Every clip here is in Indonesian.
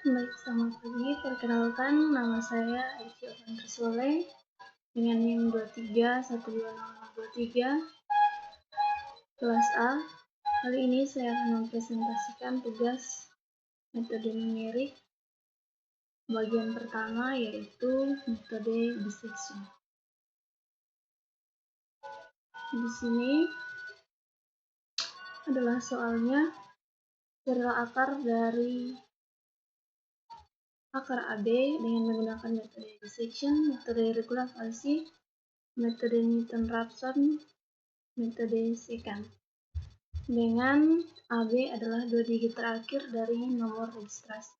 Baik, selamat pagi. Perkenalkan, nama saya Aisyah Alfantri Soleh dengan NIM 23120023 kelas A. Kali ini saya akan mempresentasikan tugas metode numerik bagian pertama, yaitu metode dissection. Di sini adalah soalnya, carilah akar dari akar AB dengan menggunakan metode dissection, metode regularisasi, metode Newton-Raphson, metode secant. Dengan AB adalah 2 digit terakhir dari nomor registrasi.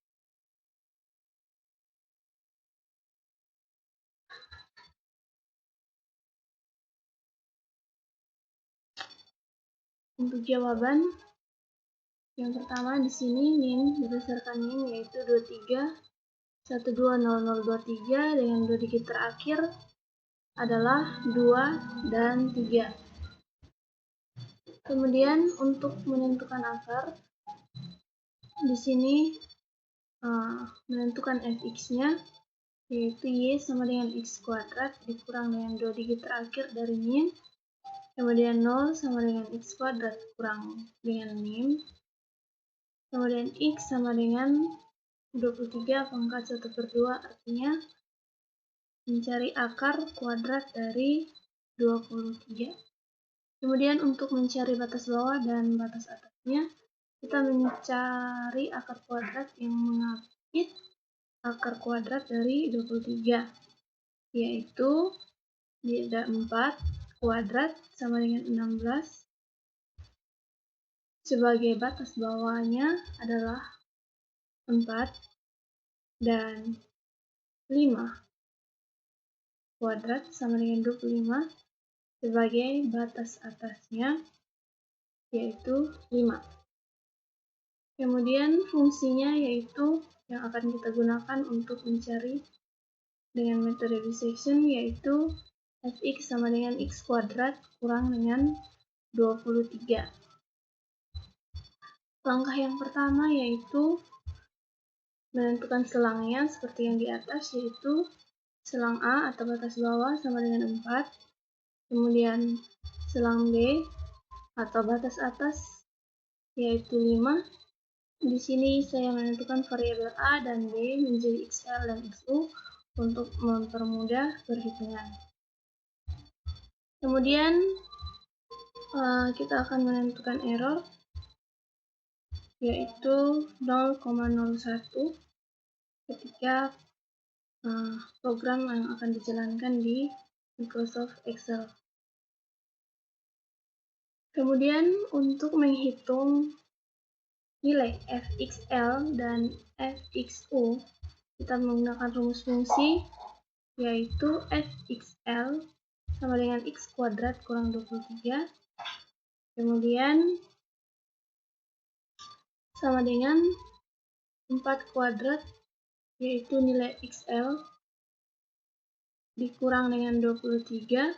Untuk jawaban, yang pertama di sini NIM, berdasarkan NIM yaitu 23120023 dengan 2 digit terakhir adalah 2 dan 3. Kemudian untuk menentukan akar, di sini menentukan fx-nya yaitu y sama dengan x kuadrat dikurang dengan 2 digit terakhir dari NIM, kemudian 0 sama dengan x kuadrat kurang dengan NIM, kemudian x sama dengan 23 pangkat 1/2, artinya mencari akar kuadrat dari 23. Kemudian untuk mencari batas bawah dan batas atasnya, kita mencari akar kuadrat yang mengapit akar kuadrat dari 23, yaitu ada 4 kuadrat sama dengan 16. Sebagai batas bawahnya adalah 4 dan 5 kuadrat sama dengan 25. Sebagai batas atasnya yaitu 5. Kemudian fungsinya yaitu yang akan kita gunakan untuk mencari dengan metode dissection yaitu fx sama dengan x kuadrat kurang dengan 23. Langkah yang pertama yaitu menentukan selangnya seperti yang di atas, yaitu selang A atau batas bawah sama dengan 4, kemudian selang B atau batas atas yaitu 5. Di sini saya menentukan variabel A dan B menjadi XL dan XU untuk mempermudah perhitungan. Kemudian kita akan menentukan error yaitu 0,01 ketika program yang akan dijalankan di Microsoft Excel. Kemudian untuk menghitung nilai fxl dan fxu, kita menggunakan rumus fungsi yaitu fxl sama dengan x kuadrat kurang 23, kemudian sama dengan 4 kuadrat yaitu nilai xl dikurang dengan 23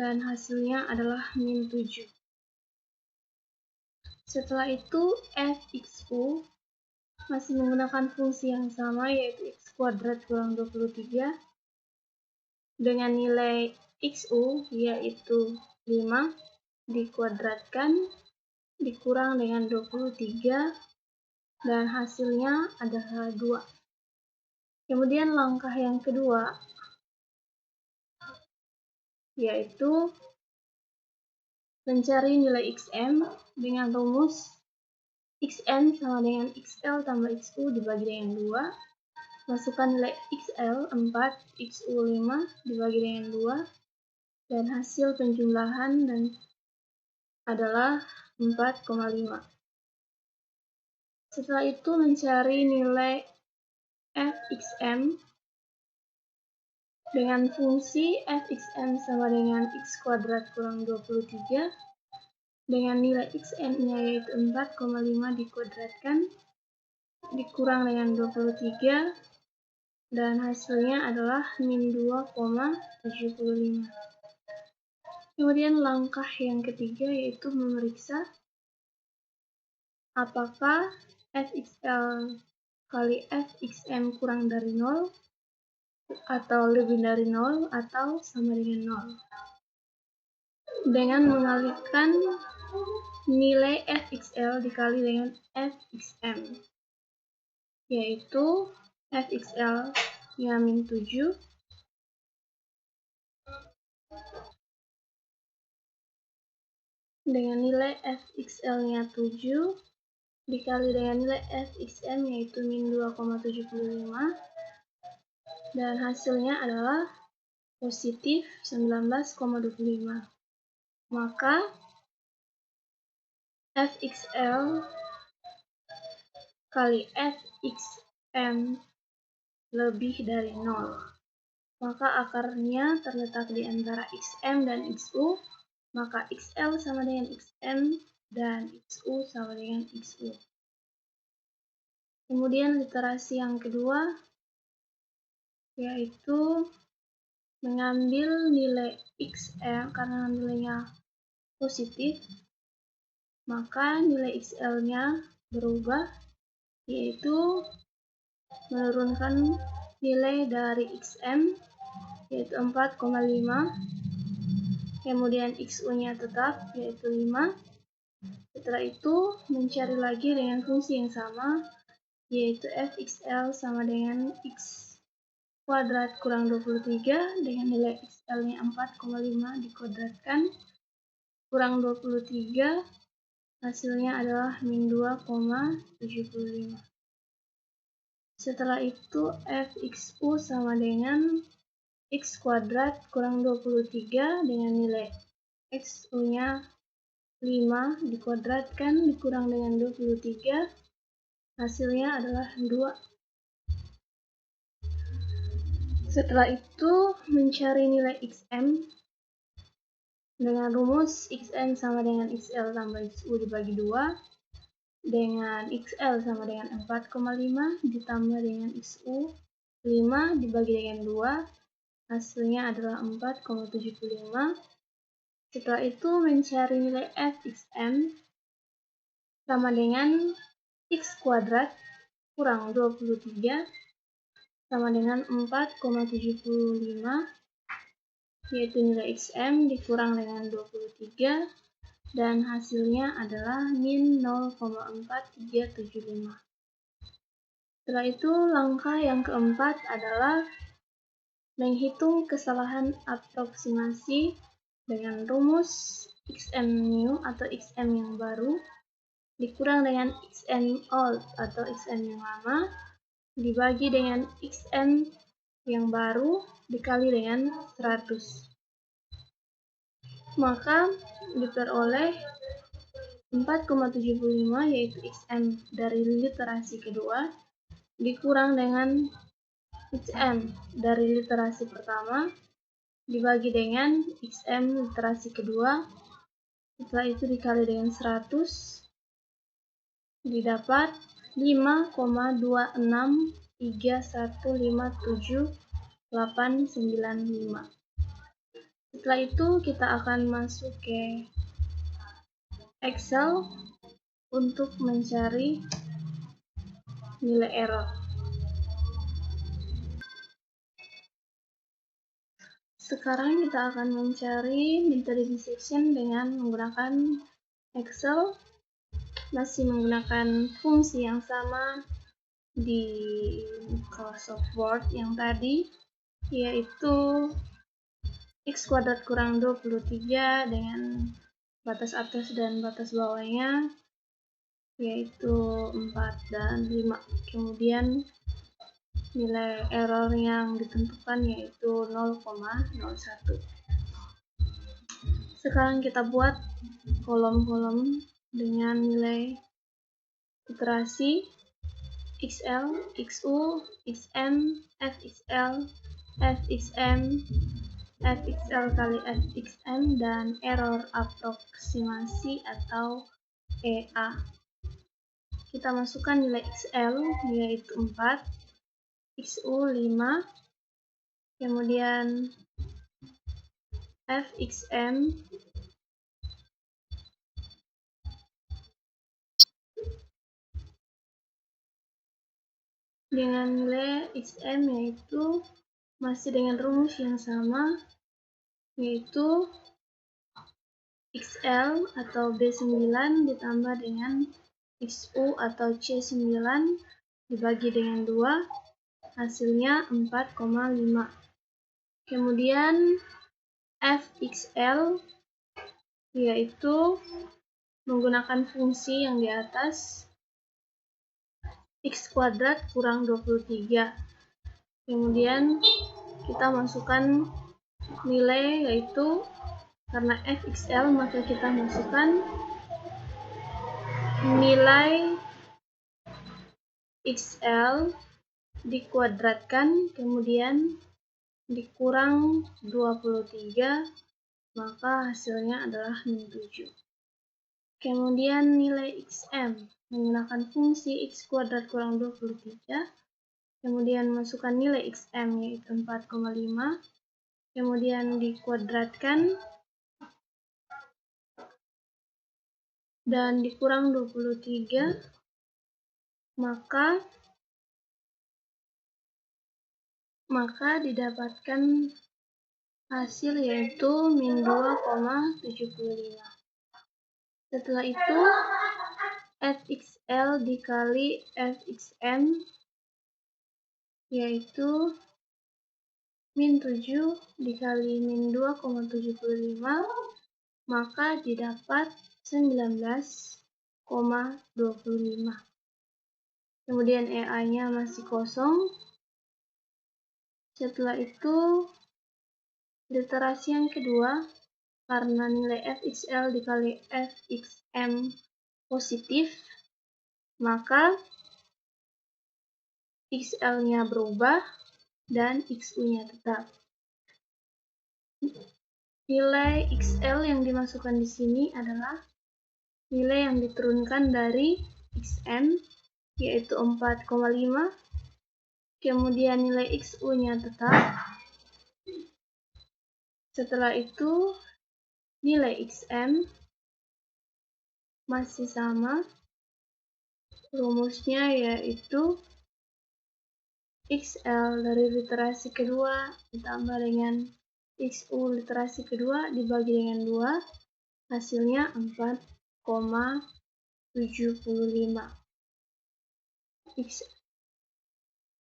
dan hasilnya adalah min 7. Setelah itu fxu masih menggunakan fungsi yang sama yaitu x kuadrat kurang 23 dengan nilai xu yaitu 5 dikuadratkan dikurang dengan 23 dan hasilnya adalah 2. Kemudian langkah yang kedua yaitu mencari nilai xm dengan rumus xn sama dengan xl tambah xu dibagi dengan 2. Masukkan nilai xl 4, xu 5 dibagi dengan 2 dan hasil penjumlahan adalah 4,5. Setelah itu mencari nilai fxm dengan fungsi fxm sama dengan x kuadrat kurang 23 dengan nilai xn-nya yaitu 4,5 dikuadratkan dikurang dengan 23 dan hasilnya adalah min 2,75. Kemudian langkah yang ketiga yaitu memeriksa apakah fxl kali fxm kurang dari 0 atau lebih dari 0 atau sama dengan 0 dengan mengalihkan nilai fxl dikali dengan fxm, yaitu fxl nya min 7 dengan nilai fxl nya 7 dikali dengan nilai fxm yaitu min 2,75 dan hasilnya adalah positif 19,25. Maka fxl kali fxm lebih dari 0. Maka akarnya terletak di antara xm dan xu, maka xl sama dengan xm dan xu sama dengan xu. Kemudian literasi yang kedua yaitu mengambil nilai xm karena nilainya positif, maka nilai xl-nya berubah, yaitu menurunkan nilai dari xm yaitu 4,5, kemudian xu-nya tetap yaitu 5. Setelah itu mencari lagi dengan fungsi yang sama yaitu fxl sama dengan x kuadrat kurang 23 dengan nilai xl-nya 4,5 dikuadratkan kurang 23, hasilnya adalah min 2,75. Setelah itu fxu sama dengan x kuadrat kurang 23 dengan nilai xu-nya 5 dikuadratkan dikurang dengan 23, hasilnya adalah 2. Setelah itu mencari nilai xm dengan rumus xm sama dengan xl tambah xu dibagi 2 dengan xl sama dengan 4,5 ditambah dengan xu 5 dibagi dengan 2, hasilnya adalah 4,75. Setelah itu mencari nilai fxm sama dengan x kuadrat kurang 23 sama dengan 4,75, yaitu nilai xm dikurang dengan 23 dan hasilnya adalah min 0,4375. Setelah itu langkah yang keempat adalah menghitung kesalahan aproksimasi dengan rumus xm new atau xm yang baru dikurang dengan xm old atau xm yang lama dibagi dengan xm yang baru dikali dengan 100. Maka diperoleh 4,75 yaitu xm dari literasi kedua dikurang dengan xm dari literasi pertama dibagi dengan xm literasi kedua, setelah itu dikali dengan 100 didapat 5,263157,895. Setelah itu kita akan masuk ke Excel untuk mencari nilai error. Sekarang kita akan mencari metode dissection dengan menggunakan Excel, masih menggunakan fungsi yang sama di Microsoft Word yang tadi, yaitu x kuadrat kurang 23 dengan batas atas dan batas bawahnya yaitu 4 dan 5. Kemudian nilai error yang ditentukan yaitu 0,01. Sekarang kita buat kolom-kolom dengan nilai iterasi xl, xu, xm, fxl, fxm, fxl kali fxm, dan error aproksimasi atau EA. Kita masukkan nilai xl yaitu 4, xu 5, kemudian fxm dengan nilai XM, yaitu masih dengan rumus yang sama, yaitu XL atau B9 ditambah dengan XU atau C9 dibagi dengan 2, hasilnya 4,5. Kemudian FXL yaitu menggunakan fungsi yang di atas, X kuadrat kurang 23. Kemudian kita masukkan nilai, yaitu karena FXL maka kita masukkan nilai XL dikuadratkan kemudian dikurang 23, maka hasilnya adalah min 7. Kemudian nilai XM menggunakan fungsi X kuadrat kurang 23, kemudian masukkan nilai XM yaitu 4,5, kemudian dikuadratkan dan dikurang 23, maka didapatkan hasil yaitu min 2,75. Setelah itu FXL dikali FXM yaitu min 7 dikali min 2,75, maka didapat 19,25. Kemudian EA-nya masih kosong. Setelah itu literasi yang kedua, karena nilai FXL dikali FXM positif, maka XL-nya berubah dan XU-nya tetap. Nilai XL yang dimasukkan di sini adalah nilai yang diturunkan dari XM, yaitu 4,5. Kemudian nilai XU-nya tetap. Setelah itu nilai XM masih sama. Rumusnya yaitu XL dari literasi kedua ditambah dengan XU literasi kedua dibagi dengan 2, hasilnya 4,75.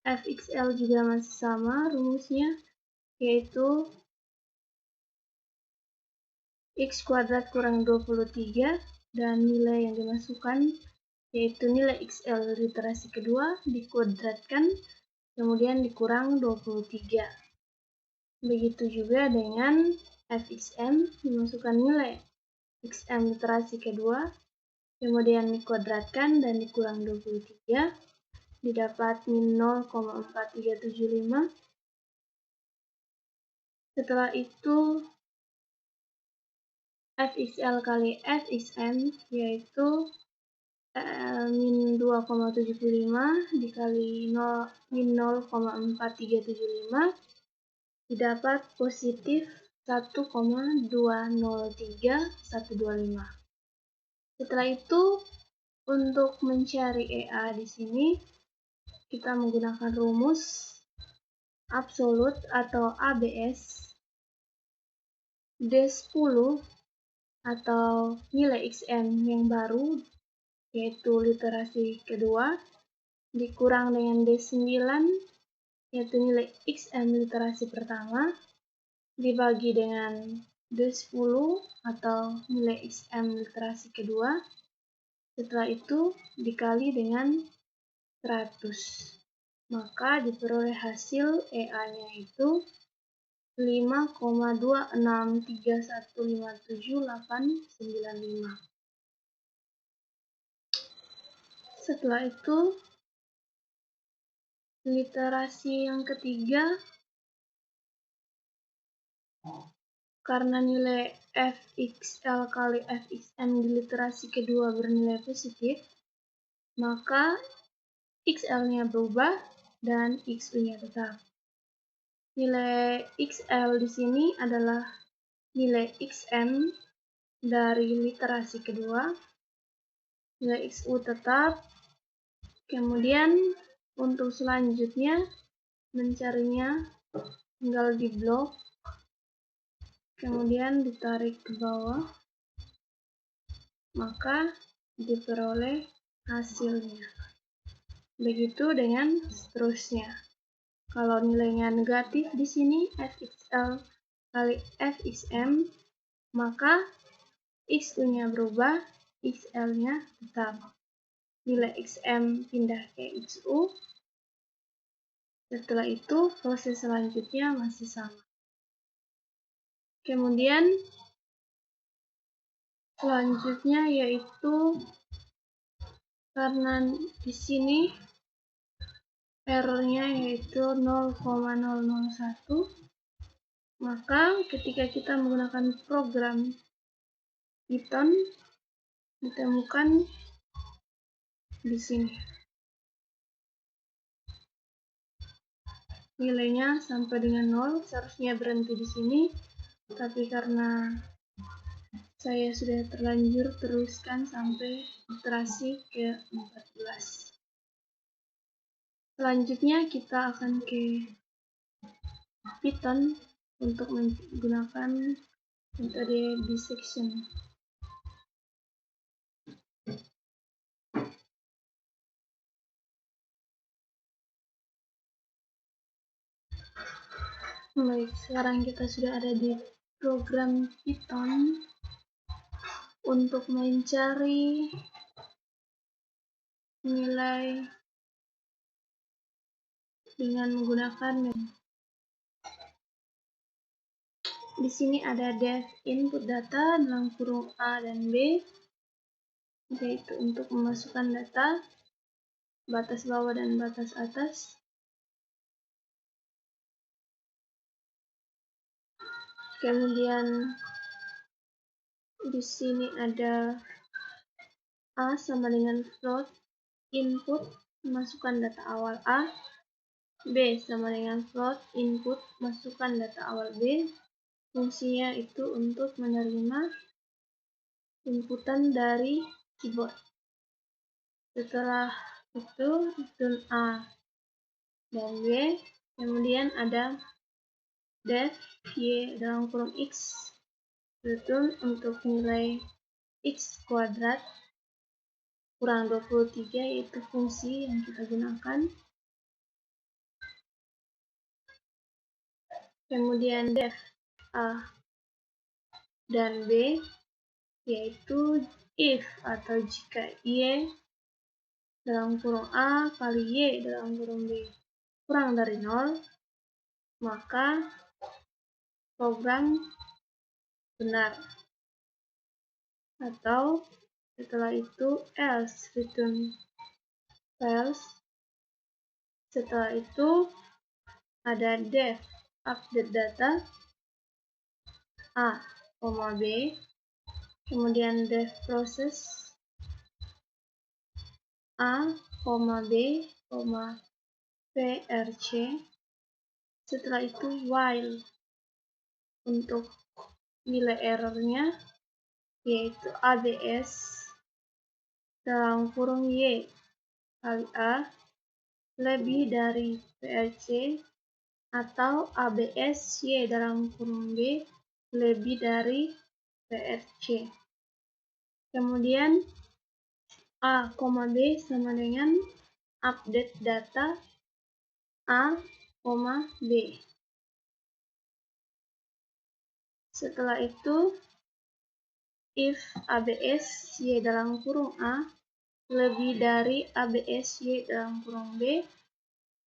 FXL juga masih sama rumusnya, yaitu X kuadrat kurang 23 dan nilai yang dimasukkan yaitu nilai XL literasi kedua dikuadratkan kemudian dikurang 23. Begitu juga dengan FXM, dimasukkan nilai XM literasi kedua kemudian dikuadratkan dan dikurang 23, didapat min 0,4375. Setelah itu FXL kali FXM yaitu min 2,75 dikali min 0,4375 didapat positif 1,203125. Setelah itu untuk mencari EA di sini kita menggunakan rumus absolut atau ABS D10 atau nilai XM yang baru yaitu literasi kedua dikurang dengan D9 yaitu nilai XM literasi pertama dibagi dengan D10 atau nilai XM literasi kedua, setelah itu dikali dengan 100, maka diperoleh hasil EA-nya itu 5,263157,895. Setelah itu literasi yang ketiga, karena nilai FXL kali FXM di literasi kedua bernilai positif, maka XL-nya berubah dan XU-nya tetap. Nilai XL di sini adalah nilai XM dari literasi kedua, nilai XU tetap, kemudian Untuk selanjutnya, mencarinya tinggal di blok, kemudian ditarik ke bawah, maka diperoleh hasilnya. Begitu dengan seterusnya. Kalau nilainya negatif di sini fxl kali fxm, maka xu-nya berubah, xl-nya tetap. Nilai xm pindah ke xu. Setelah itu proses selanjutnya masih sama. Kemudian selanjutnya yaitu karena di sini errornya yaitu 0,001, maka ketika kita menggunakan program Python ditemukan di sini. Nilainya sampai dengan 0, seharusnya berhenti di sini, tapi karena saya sudah terlanjur teruskan sampai iterasi ke 14. Selanjutnya kita akan ke Python untuk menggunakan metode dissection. Baik, sekarang kita sudah ada di program Python untuk mencari nilai dengan menggunakan di sini ada def input data dalam kurung A dan B, yaitu untuk memasukkan data batas bawah dan batas atas. Kemudian di sini ada A sama dengan float input masukkan data awal A, B sama dengan float input masukkan data awal B. Fungsinya itu untuk menerima inputan dari keyboard. Setelah itu return A dan B. Kemudian ada def y dalam kurung x, return untuk nilai x kuadrat kurang 23, yaitu fungsi yang kita gunakan. Kemudian def A dan B, yaitu if atau jika y dalam kurung A kali y dalam kurung B kurang dari 0, maka program benar. Atau setelah itu else, return false. Setelah itu ada def update data A, B, kemudian def process A, B, prc. Setelah itu while untuk nilai errornya yaitu abs dalam kurung y kali a lebih dari prc atau abs y dalam kurung b lebih dari prc. Kemudian a, b sama dengan update data a, b. Setelah itu if abs y dalam kurung a lebih dari abs y dalam kurung b,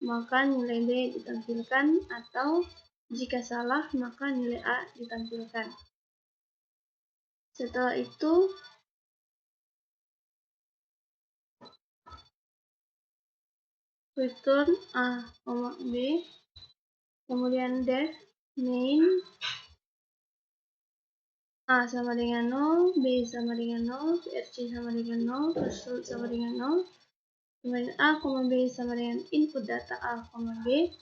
maka nilai b ditampilkan, atau jika salah maka nilai a ditampilkan. Setelah itu return a, b, kemudian def main A sama dengan 0, B sama dengan 0, prc sama dengan 0, result sama dengan 0, kemudian A, B sama dengan input data A, B,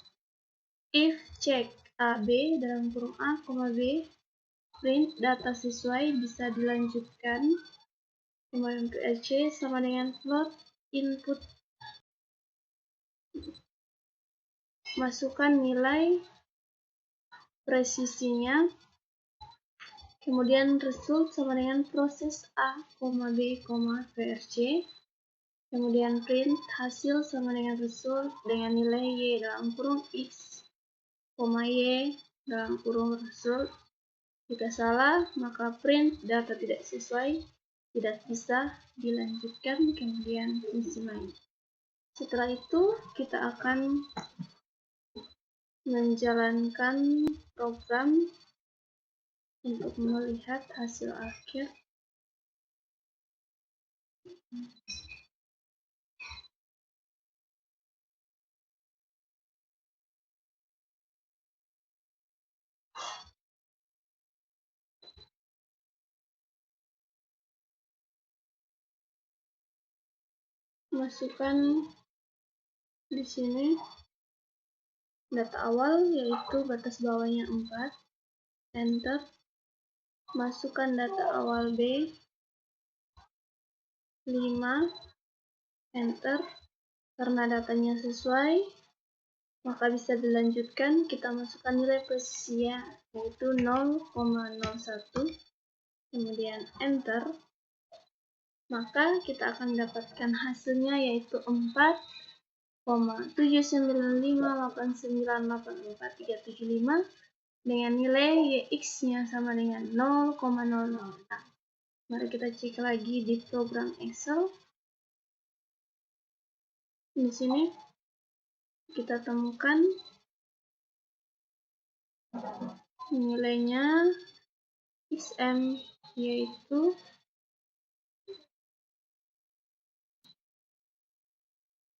if check A, B dalam kurung A, B, print data sesuai bisa dilanjutkan, kemudian prc sama dengan float input masukkan nilai presisinya, kemudian result sama dengan proses A, B, VRC, kemudian print hasil sama dengan result dengan nilai Y dalam kurung X, Y dalam kurung result. Jika salah, maka print data tidak sesuai, tidak bisa dilanjutkan, kemudian fungsi lain. Setelah itu, kita akan menjalankan program untuk melihat hasil akhir. Masukkan di sini data awal, yaitu batas bawahnya 4, enter. Masukkan data awal B, 5, enter. Karena datanya sesuai, maka bisa dilanjutkan. Kita masukkan nilai presisinya, yaitu 0,01, kemudian enter. Maka kita akan mendapatkan hasilnya, yaitu 4,7958984,375 dengan nilai YX-nya sama dengan 0,006. Mari kita cek lagi di program Excel. Di sini kita temukan nilainya XM, yaitu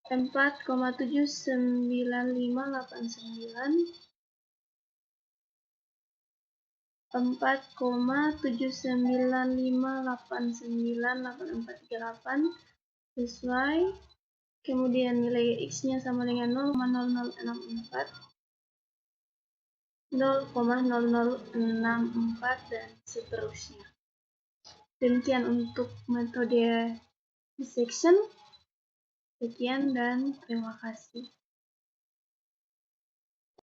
4,795898438 sesuai. Kemudian nilai X-nya sama dengan 0,0064, 0,0064 dan seterusnya. Demikian untuk metode dissection. Sekian dan terima kasih.